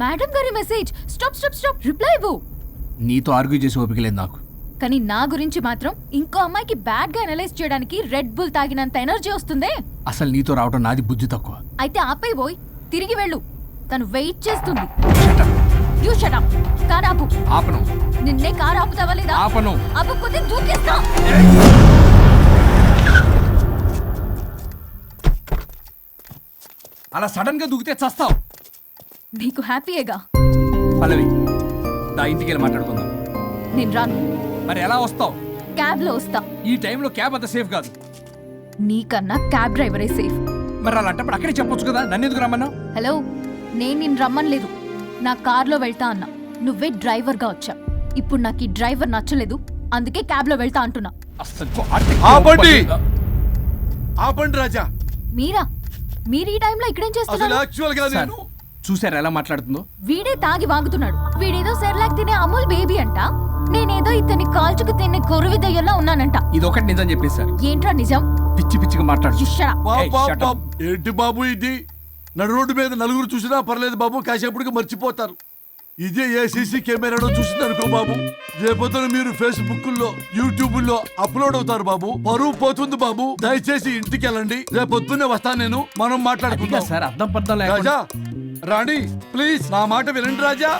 Madam గారి message. Stop stop stop, reply ఇవ్వు. నీతో ఆర్గ్యూ చేసి ఓపిక లేదు నాకు. కానీ నా గురించి మాత్రం ఇంకో అమ్మాయికి బ్యాడ్ గా అనలైజ్ చేయడానికి రెడ్ బుల్ తాగినంత ఎనర్జీ వస్తుందే. అసలు నీతో రావటం నాది బుద్ధి తక్కువ. అయితే ఆపై పోయి తిరిగి వెళ్ళు, తను వెయిట్ చేస్తుంది. You shut up. కార్ ఆపు. ఆపను. నిన్నే కార్ ఆపుతావా లేదా? ఆపను. ఆపకపోతే దూకేస్తా. అలా సడన్ గా దూకితే చస్తావు. నీకు హ్యాపీయేగా? పల్లవి, నా ఇంటికి వెళ్ళి మాట్లాడుకుందాం. నేను రాను. మరి ఎలా వస్తావు? క్యాబ్ లో వస్తా. ఈ టైంలో క్యాబ్ అంత సేఫ్ కాదు. నీకన్నా క్యాబ్ డ్రైవరే సేఫ్. మరి అలాంటప్పుడు అక్కడే చెప్పొచ్చు కదా, నన్ను ఎందుకు రమ్మన్నావు? హలో, నేను నిన్ను రమ్మనలేదు. నా కార్లో వెళ్తా అన్నా, నువ్వే డ్రైవర్ గా వచ్చా. ఇప్పుడు నాకు ఈ డ్రైవర్ నచ్చలేదు, అందుకే క్యాబ్ లో వెళ్తా అంటున్నా. ఆపండి రాజా. మీరా? మీరు ఈ టైంలో ఇక్కడేం చేస్తున్నారు? చూసారా ఎలా మాట్లాడుతుందో? వీడే తాగి వాగుతున్నాడు. వీడేదో సెర్లాక్ తినే అమూల్ బేబీ అంట, నేనేదో ఇతన్ని కాల్చుకు తినే కొరువి దయ్యంలా ఉన్నానంట. ఇది ఒకటి నిజం చెప్పేశారు. ఏంట్రా నిజం? పిచ్చి పిచ్చిగా మాట్లాడు. ఏంటి బాబు ఇది? నడు రోడ్డు మీద నలుగురు చూసినా పర్లేదు బాబు, కాసేపటికి మర్చిపోతారు. ఇదే ఏ సీసీ కెమెరాలో చూసింది అనుకో బాబు, రేపొద్దున మీరు ఫేస్బుక్ లో యూట్యూబ్ లో అప్లోడ్ అవుతారు బాబు, పరువు పోతుంది బాబు. దయచేసి ఇంటికి వెళ్ళండి, రేపొద్దునే వస్తాను నేను, మనం మాట్లాడుకుందాం. సార్ అర్థం పర్థం రాజా రాణి, ప్లీజ్ నా మాట వినండి రాజా.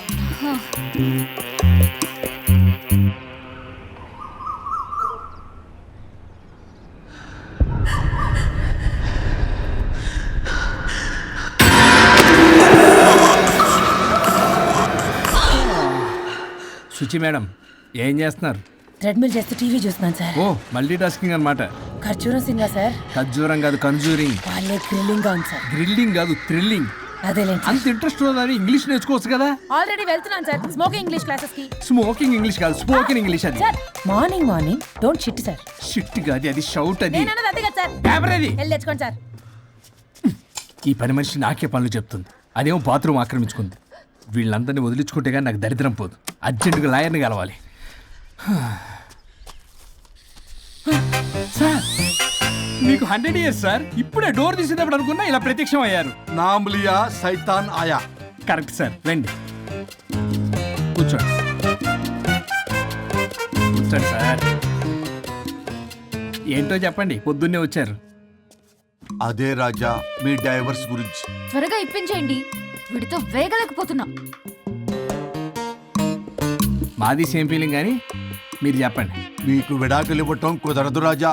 శుచి మేడం, ఏం చేస్తున్నారు? ట్రెడ్మిల్ చేస్తూ టీవీ చూస్తున్నాను సార్. ఓ, మల్టీ టాస్కింగ్ అన్నమాట. ఖర్జూరం సింగా సార్. ఖర్జూరం కాదు, కన్జూరింగ్. వాళ్ళే గ్రిల్లింగ్ గా ఉంది సార్. గ్రిల్లింగ్ కాదు, థ్రిల్లింగ్. అదేలేండి. అంత ఇంట్రెస్ట్ ఉన్నదని ఇంగ్లీష్ నేర్చుకోవచ్చు కదా. ఆల్రెడీ వెళ్తున్నాను సార్ స్మోకింగ్ ఇంగ్లీష్ క్లాసెస్ కి. స్మోకింగ్ ఇంగ్లీష్ కాదు, స్పోకెన్ ఇంగ్లీష్. అది sir morning don't shit sir. Shit కాదు, అది షౌట్. అది నేనన్నది అంతే కదా సార్. పేపర్ అది. వెళ్ళి తెచ్చుకోండి సార్. ఈ పని మనిషి నాకే పనులు చెప్తుంది, అదేమో బాత్రూమ్ ఆక్రమించుకుంది. వీళ్ళందరినీ వదిలించుకుంటే కానీ నాకు దరిద్రం పోదు. అర్జెంటుగా లాయర్ని కలవాలి. సార్, మీకు 100 years సార్. ఇప్పుడే డోర్ తీసేటప్పుడు అనుకున్నా ఇలా ప్రత్యక్షం అయ్యారు. నామ్ లియా సైతాన్ ఆయా. కరెక్ట్ సార్, రండి కూర్చోండి. కూర్చోండి సార్. ఏంటో చెప్పండి, పొద్దున్నే వచ్చారు. అదే రాజా, మీ డైవర్స్ గురించి. త్వరగా ఇప్పించేయండి, వీడితో వేగలేకపోతున్నా. మాది సేమ్ ఫీలింగ్, కానీ మీరు చెప్పండి. మీకు విడాకులు ఇవ్వటం కుదరదు రాజా.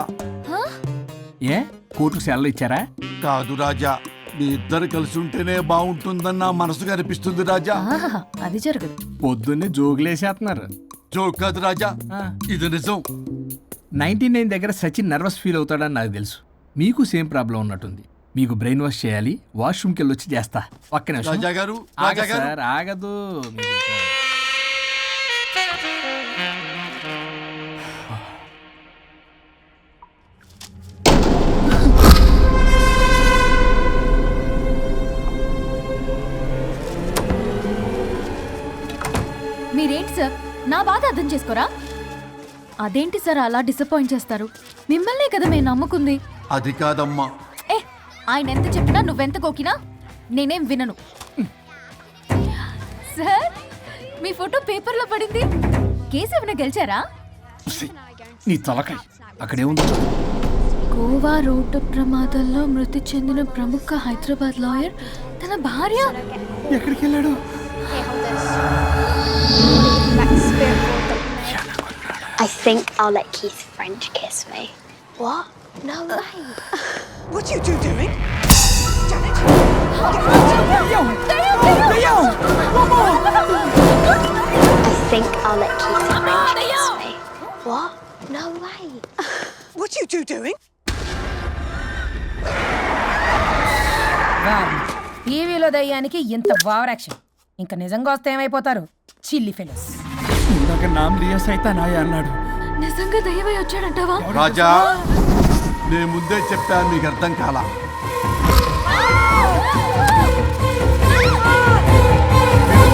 ఏ, కోర్టుకు సెలవు ఇచ్చారా? కాదు రాజా, మీ ఇద్దరు కలిసి ఉంటేనే బాగుంటుందని నా మనసుకు అనిపిస్తుంది రాజా. అది జరగదు. పొద్దున్నే జోగులేసేస్తున్నారు. జోక్ కాదు రాజా, ఇది నిజం. 99 దగ్గర సచిన్ నర్వస్ ఫీల్ అవుతాడని నాకు తెలుసు. మీకు సేమ్ ప్రాబ్లం ఉన్నట్టుంది. మీకు బ్రెయిన్ వాష్ చేయాలి, వాష్రూమ్కి వెళ్ళి వచ్చి చేస్తా. ఒక్క నిమిషం. రాజా గారు, సార్ ఆగదు. మీరేంటి సార్ నా బాధ అర్థం చేసుకోరా? అదేంటి సార్ అలా డిసప్పాయింట్ చేస్తారు? మిమ్మల్నే కదా మేము నమ్ముకుంది. అది కాదమ్మా. ఆయన ఎంత చెప్పినా నువ్వెంత కోకినా నేనేం వినను. సార్, మీ ఫోటో పేపర్లో పడింది. కేసు ఏమైనా గెలిచారా? నీ తలకాయ అక్కడే ఉంది. గోవా రోడ్డు ప్రమాదంలో మృతి చెందిన ప్రముఖ హైదరాబాద్ లాయర్ తన భార్య ఎక్కడికి వెళ్ళాడు? I think I'll let Keith French kiss me. What? No way. What are you doing? Janet! I think I'll let Keith French kiss me. What? No way. What are you doing? టీవీలో దయ్యానికి ఇంత over action. ఇంకా నిజంగా వస్తే ఏమైపోతారు? చిల్లి fellows. ఇందాక నామ్ లియా సైతాన్ ఆయా అన్నాడు. నిజంగా దయ్యమై వచ్చాడంటావా? రాజా, నేను ముందే చెప్పాను, మీకు అర్థం కాలా.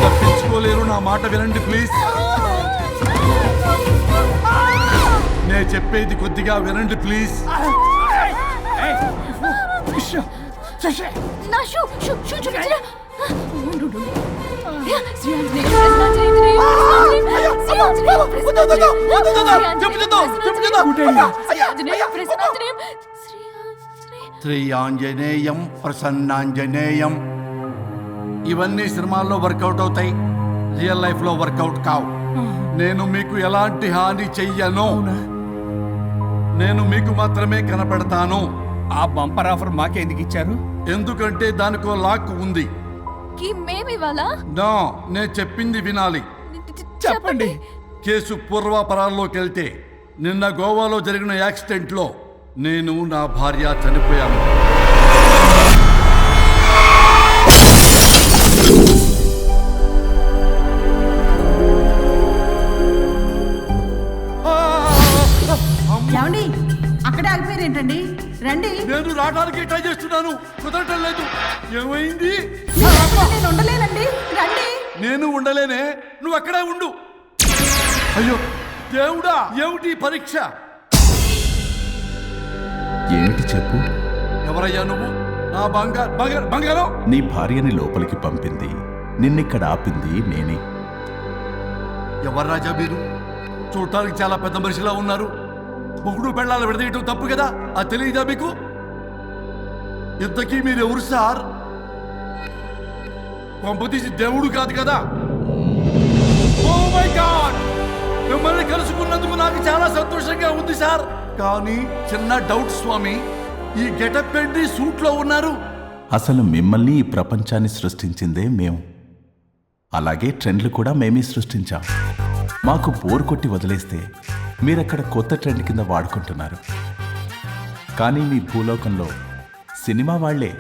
తప్పించుకోలేరు, నా మాట వినండి ప్లీజ్. నేను చెప్పేది కొద్దిగా వినండి ప్లీజ్. నా షూ షూ షూ చూపించరా? శ్రీ ఆంజనేయం ప్రసన్నాంజనేయం. ఇవన్నీ సినిమాల్లో వర్కౌట్ అవుతాయి, రియల్ లైఫ్ లో వర్కౌట్ కావు. నేను మీకు ఎలాంటి హాని చెయ్యను. నేను మీకు మాత్రమే కనపడతాను. ఆ బంపర్ ఆఫర్ మాకే ఎందుకు ఇచ్చారు? ఎందుకంటే దానికో లాక్ ఉంది. మేమివాలా నో, నేను చెప్పింది వినాలి. చెప్పండి. కేసు పూర్వాపరాల్లోకి వెళ్తే నిన్న గోవాలో జరిగిన యాక్సిడెంట్లో నేను నా భార్య చనిపోయాను. ఏమండి అక్కడే ఆగిపోయారు ఏంటండి? రండి. నేను రావడానికి ట్రై చేస్తున్నాను, కుదరటం లేదు. ఏమైంది? నేను ఉండలేనండి, రండి. నేను ఉండలేనే, నువ్వు అక్కడే ఉండు. అయ్యో దేవుడా, ఏమిటి ఈ పరీక్ష? ఏమిటి చెప్పు. ఎవరయ్యా నువ్వు? నా బంగారం. నీ భార్యని లోపలికి పంపింది, నిన్నిక్కడ ఆపింది నేనే. ఎవరు రాజా మీరు? చూడటానికి చాలా పెద్ద మనిషిలా ఉన్నారు. మొగుడు పెళ్ళాలు విడదీయటం తప్పు కదా, అది తెలియదా మీకు? ఇంతకీ మీరు ఎవరు సార్? కొంపతీసి దేవుడు కాదు కదా? ఓ మై గాడ్, మిమ్మల్ని కలుసుకున్నందుకు నాకు చాలా సంతోషంగా ఉంది సార్. కానీ చిన్న డౌట్ స్వామి, ఈ గెటప్ ఏంటి సూట్ లో ఉన్నారు? అసలు మిమ్మల్ని ఈ ప్రపంచాన్ని సృష్టించిందే మేము. అలాగే ట్రెండ్లు కూడా మేమే సృష్టించాం. మాకు బోర్ కొట్టి వదిలేస్తే మీరక్కడ కొత్త ట్రెండ్ కింద వాడుకుంటున్నారు. కానీ మీ భూలోకంలో సినిమా వాళ్లే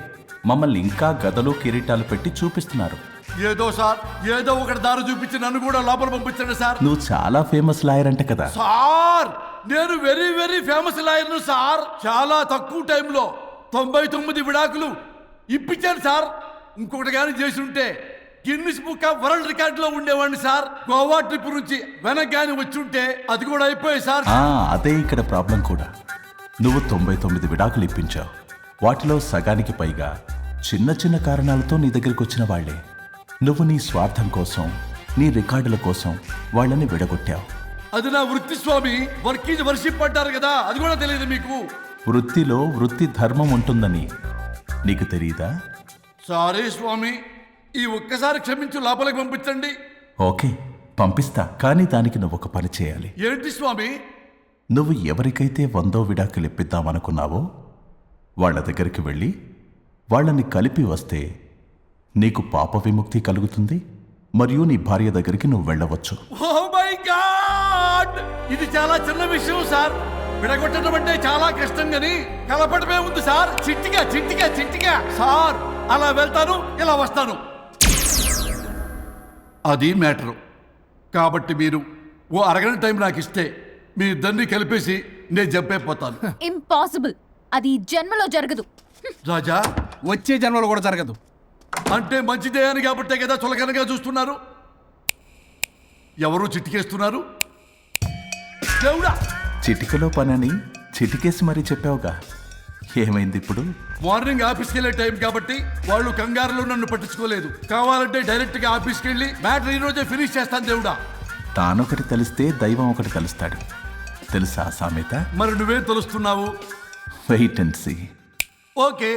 మమ్మల్ని ఇంకా గదలు కిరీటాలు పెట్టి చూపిస్తున్నారు. ఏదో సార్, ఏదో ఒకటి దారి చూపించి నన్ను కూడా లోపల పంపించండి సార్. నువ్వు చాలా ఫేమస్ లాయర్ అంట కదా. సార్, నేను వెరీ వెరీ ఫేమస్ లాయర్ను సార్. చాలా తక్కువ టైంలో 99 విడాకులు ఇప్పించాను సార్. ఇంకొకటి కానీ చేసి ఉంటే Guinness book of world record లో ఉండేవాడిని సార్. గోవా ట్రిప్ నుంచి వెనక్ గాని వచ్చి ఉంటే అది కూడా అయిపోయాయి సార్. అదే ఇక్కడ ప్రాబ్లం కూడా. నువ్వు 99 విడాకులు ఇప్పించావు. వాటిలో సగానికి పైగా చిన్న చిన్న కారణాలతో నీ దగ్గరికి వచ్చిన వాళ్లే. నువ్వు నీ స్వార్థం కోసం, నీ రికార్డుల కోసం వాళ్ళని విడగొట్టావు. అది నా వృత్తి స్వామి. వర్క్ ఈజ్ వర్షిప్ అంటారు కదా, అది కూడా తెలియదు మీకు? వృత్తిలో వృత్తి ధర్మం ఉంటుందని నీకు తెలియదా? సారీ స్వామి, ఈ ఒక్కసారి క్షమించు, లోపలికి పంపించండి. ఓకే, పంపిస్తా. కానీ దానికి నువ్వు ఒక పని చేయాలి. ఏంటి స్వామి? నువ్వు ఎవరికైతే 100వ విడాకులు ఇప్పిద్దామనుకున్నావో వాళ్ళ దగ్గరికి వెళ్ళి వాళ్ళని కలిపి వస్తే నీకు పాప విముక్తి కలుగుతుంది. మరియు నీ భార్య దగ్గరికి నువ్వు వెళ్ళవచ్చు. ఓ మై గాడ్, ఇది చాలా చిన్న విషయం సార్. విడగొట్టడం అంటే చాలా కష్టం గని కలపడమే ఉంది సార్. చిట్టిగా చిట్టిగా చిట్టిగా సార్. అలా వెళ్తాను, ఇలా వస్తాను, అది మ్యాటరు. కాబట్టి మీరు ఓ అరగంట టైం నాకు ఇస్తే మీ ఇద్దరిని కలిపేసి నేను జంపైపోతాను. ఇంపాసిబుల్. అది జన్మలో జరగదు. రాజా, వచ్చే జన్మలో కూడా జరగదు. అంటే మంచిదే అని కాబట్టే కదా చులకనగా చూస్తున్నారు. ఎవరు చిట్టికేస్తున్నారు? దేవుడా, చిటికలో పనని చిటికేసి మరీ చెప్పావుగా. ఏమైంది ఇప్పుడు? మార్నింగ్ ఆఫీస్కి వెళ్ళే టైం కాబట్టి వాళ్ళు కంగారులో నన్ను పట్టించుకోలేదు. కావాలంటే డైరెక్ట్ గా ఆఫీస్కి వెళ్ళి మ్యాటర్ ఈ రోజే ఫినిష్ చేస్తాను. దేవుడా, తానొకటి తెలిస్తే దైవం ఒకటి కలుస్తాడు. తెలుసా సామెత? మరి నువ్వేం తెలుస్తున్నావు? Wait and see. ఓకే.